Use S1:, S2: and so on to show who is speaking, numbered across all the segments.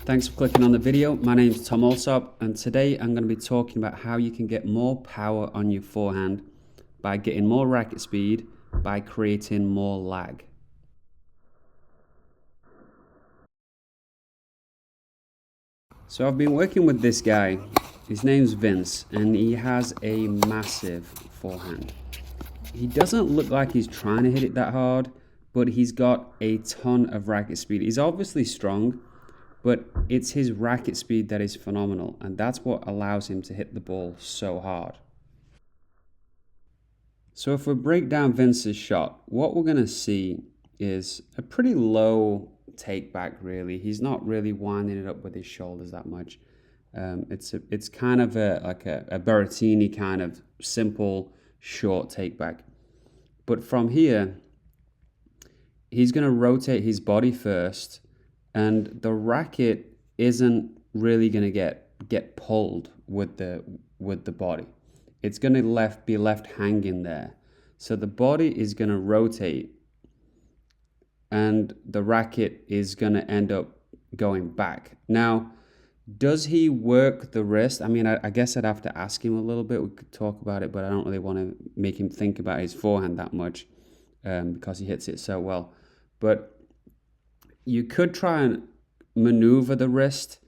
S1: Thanks for clicking on the video. My name is Tom Alsop, and today I'm going to be talking about how you can get more power on your forehand by getting more racket speed by creating more lag. So I've been working with this guy. His name's Vince, and he has a massive forehand. He doesn't look like he's trying to hit it that hard, but he's got a ton of racket speed. He's obviously strong, but it's his racket speed that is phenomenal, and that's what allows him to hit the ball so hard. So if we break down Vince's shot, what we're going to see is a pretty low take back, really. He's not really winding it up with his shoulders that much. It's kind of like a Berrettini kind of simple, short take back. But from here, he's going to rotate his body first, and the racket isn't really going to get pulled with the body. It's going to be left hanging there. So the body is going to rotate, and the racket is going to end up going back. Now, does he work the wrist? I mean, I guess I'd have to ask him a little bit. We could talk about it, but I don't really want to make him think about his forehand that much because he hits it so well. But you could try and maneuver the wrist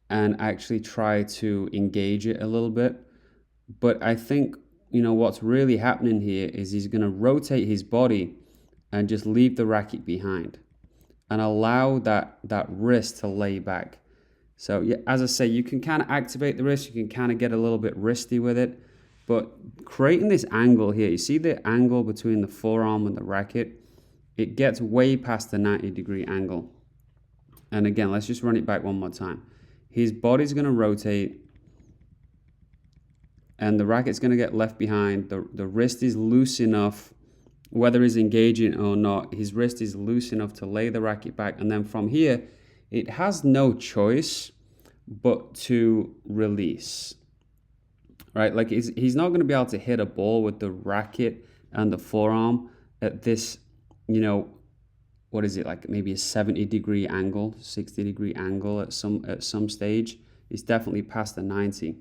S1: and actually try to engage it a little bit. But I think, what's really happening here is he's going to rotate his body and just leave the racket behind and allow that wrist to lay back. So yeah, as I say, you can kind of activate the wrist, you can kind of get a little bit wristy with it, but creating this angle here, you see the angle between the forearm and the racket, it gets way past the 90-degree angle. And again, let's just run it back one more time. His body's going to rotate, and the racket's going to get left behind. The wrist is loose enough, whether he's engaging or not, his wrist is loose enough to lay the racket back. And then from here, it has no choice but to release, right? Like he's not going to be able to hit a ball with the racket and the forearm at this, what is it, like maybe a 70-degree angle, 60-degree angle at some stage. It's definitely past the 90.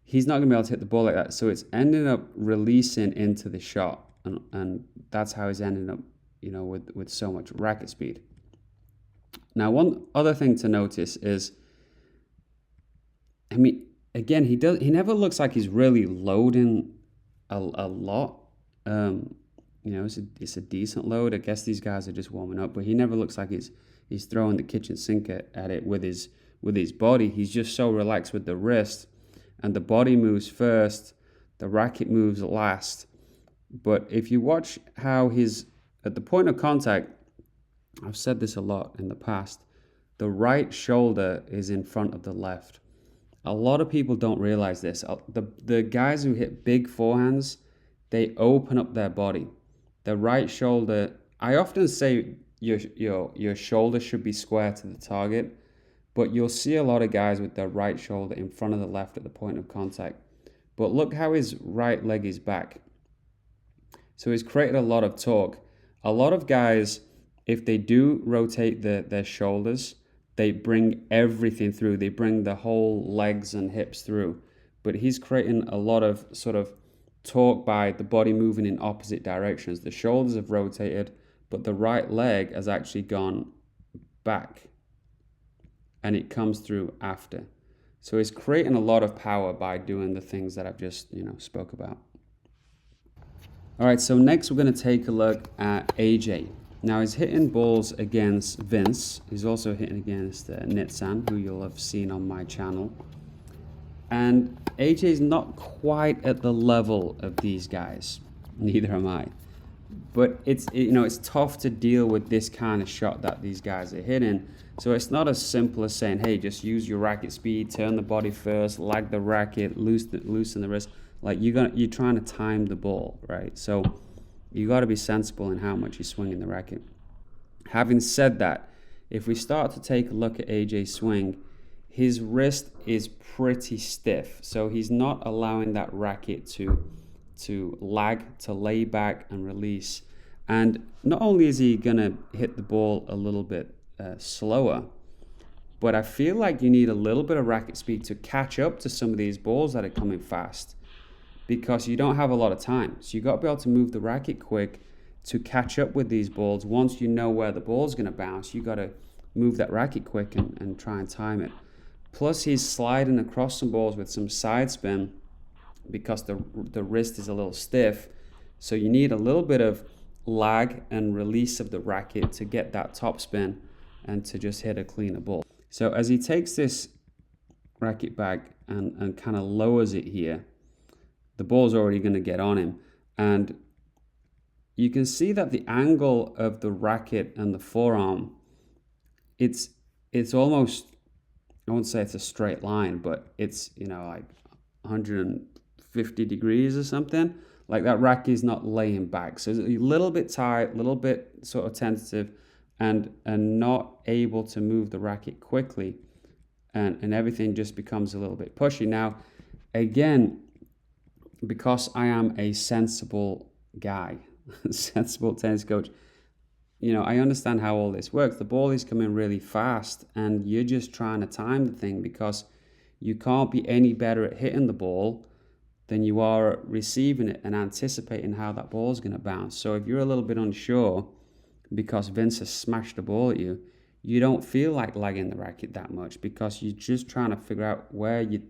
S1: He's not going to be able to hit the ball like that. So it's ending up releasing into the shot. And that's how he's ending up, with so much racket speed. Now, one other thing to notice is, again, he never looks like he's really loading a lot. It's a decent load. I guess these guys are just warming up, but he never looks like he's throwing the kitchen sink at it with his body. He's just so relaxed with the wrist, and the body moves first, the racket moves last. But if you watch how at the point of contact, I've said this a lot in the past, the right shoulder is in front of the left. A lot of people don't realize this. The guys who hit big forehands, they open up their body. The right shoulder, I often say your shoulder should be square to the target, but you'll see a lot of guys with their right shoulder in front of the left at the point of contact. But look how his right leg is back. So he's created a lot of torque. A lot of guys, if they do rotate their shoulders, they bring everything through. They bring the whole legs and hips through. But he's creating a lot of sort of torque by the body moving in opposite directions. The shoulders have rotated, but the right leg has actually gone back. And it comes through after. So he's creating a lot of power by doing the things that I've just, spoke about. All right, so next we're going to take a look at AJ. Now he's hitting balls against Vince. He's also hitting against Nitsan, who you'll have seen on my channel. And AJ's not quite at the level of these guys. Neither am I. But it's tough to deal with this kind of shot that these guys are hitting. So it's not as simple as saying, hey, just use your racket speed, turn the body first, lag the racket, loosen the wrist. Like you're trying to time the ball, right? So you got to be sensible in how much you're swinging the racket. Having said that, if we start to take a look at AJ's swing, his wrist is pretty stiff. So he's not allowing that racket to lag, to lay back and release. And not only is he going to hit the ball a little bit slower, But I feel like you need a little bit of racket speed to catch up to some of these balls that are coming fast, because you don't have a lot of time. So you got to be able to move the racket quick to catch up with these balls. Once you know where the ball's going to bounce, you got to move that racket quick and try and time it. Plus, he's sliding across some balls with some side spin because the wrist is a little stiff. So you need a little bit of lag and release of the racket to get that top spin and to just hit a cleaner ball. So as he takes this racket back and kind of lowers it here, the ball's already going to get on him. And you can see that the angle of the racket and the forearm, it's almost, I won't say it's a straight line, but it's, like 150 degrees or something. Like that racket is not laying back. So it's a little bit tight, a little bit sort of tentative, and not able to move the racket quickly. And everything just becomes a little bit pushy. Now, again, because I am a sensible guy, sensible tennis coach, I understand how all this works. The ball is coming really fast and you're just trying to time the thing, because you can't be any better at hitting the ball than you are at receiving it and anticipating how that ball is going to bounce. So if you're a little bit unsure because Vince has smashed the ball at you, you don't feel like lagging the racket that much, because you're just trying to figure out where your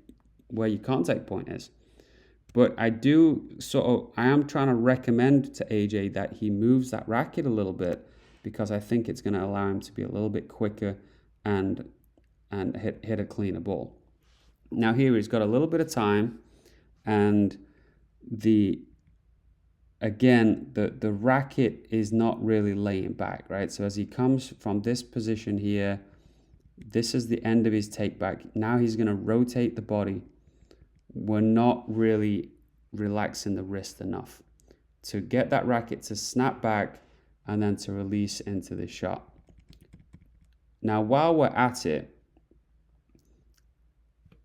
S1: contact point is. But I am trying to recommend to AJ that he moves that racket a little bit, because I think it's going to allow him to be a little bit quicker and hit a cleaner ball. Now here he's got a little bit of time, and the racket is not really laying back, right? So as he comes from this position here, this is the end of his take back. Now he's going to rotate the body. We're not really relaxing the wrist enough to get that racket to snap back and then to release into the shot. Now, while we're at it,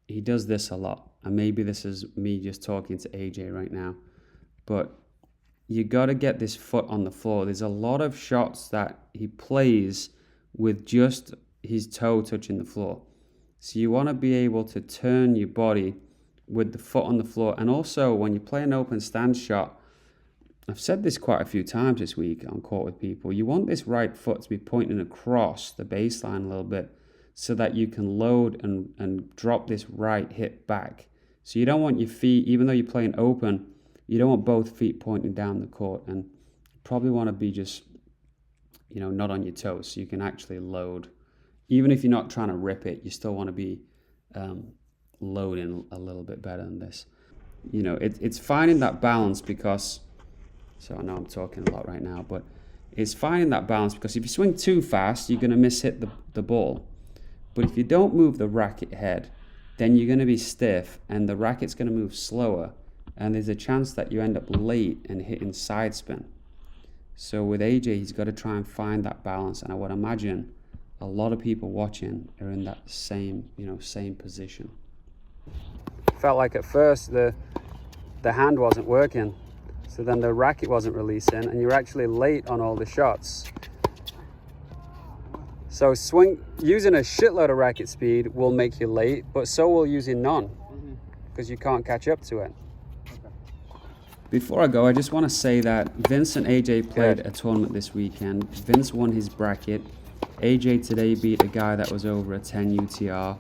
S1: he does this a lot. And maybe this is me just talking to AJ right now, but you got to get this foot on the floor. There's a lot of shots that he plays with just his toe touching the floor. So you want to be able to turn your body with the foot on the floor. And also when you play an open stance shot, I've said this quite a few times this week on court with people, you want this right foot to be pointing across the baseline a little bit so that you can load and drop this right hip back. So you don't want your feet, even though you're playing open, you don't want both feet pointing down the court, and you probably want to be just, not on your toes, so you can actually load. Even if you're not trying to rip it, you still want to be loading a little bit better than this. It's finding that balance, because, so I know I'm talking a lot right now, but it's finding that balance, because if you swing too fast, you're going to miss-hit the ball. But if you don't move the racket head, then you're going to be stiff and the racket's going to move slower, and there's a chance that you end up late and hitting side spin. So with AJ, he's got to try and find that balance, and I would imagine a lot of people watching are in that same position. Felt like at first the hand wasn't working, so then the racket wasn't releasing, and you're actually late on all the shots. So using a shitload of racket speed will make you late, but so will using none, because you can't catch up to it. Before I go, I just want to say that Vince and AJ played a tournament this weekend. Vince won his bracket. AJ today beat a guy that was over a 10 UTR.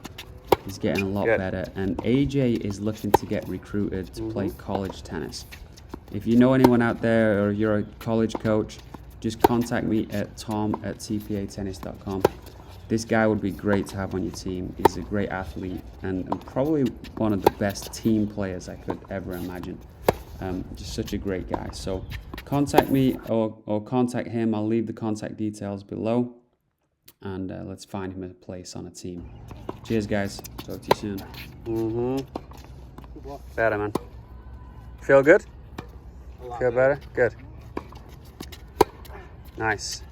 S1: He's getting a lot better. And AJ is looking to get recruited to play college tennis. If you know anyone out there, or you're a college coach, just contact me at tom@tpatennis.com. This guy would be great to have on your team. He's a great athlete and probably one of the best team players I could ever imagine. Just such a great guy. So contact me or contact him. I'll leave the contact details below, and let's find him a place on a team. Cheers, guys. Talk to you soon. Better, man. Feel good? Feel better? Good. Nice.